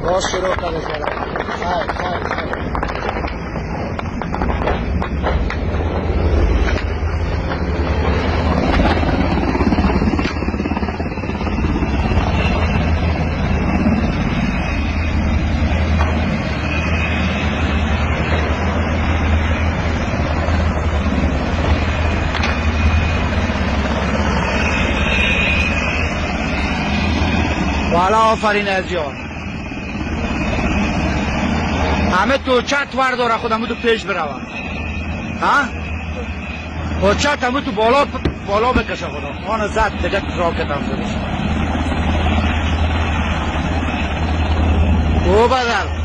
باز شروع کرده زدن. خیر والا آفرین از جان همه توچت ورداره خودمو تو پیش بروم ها توچت همه تو بالا بکشه خودم آن زد دیگه راکتم زدش او بدل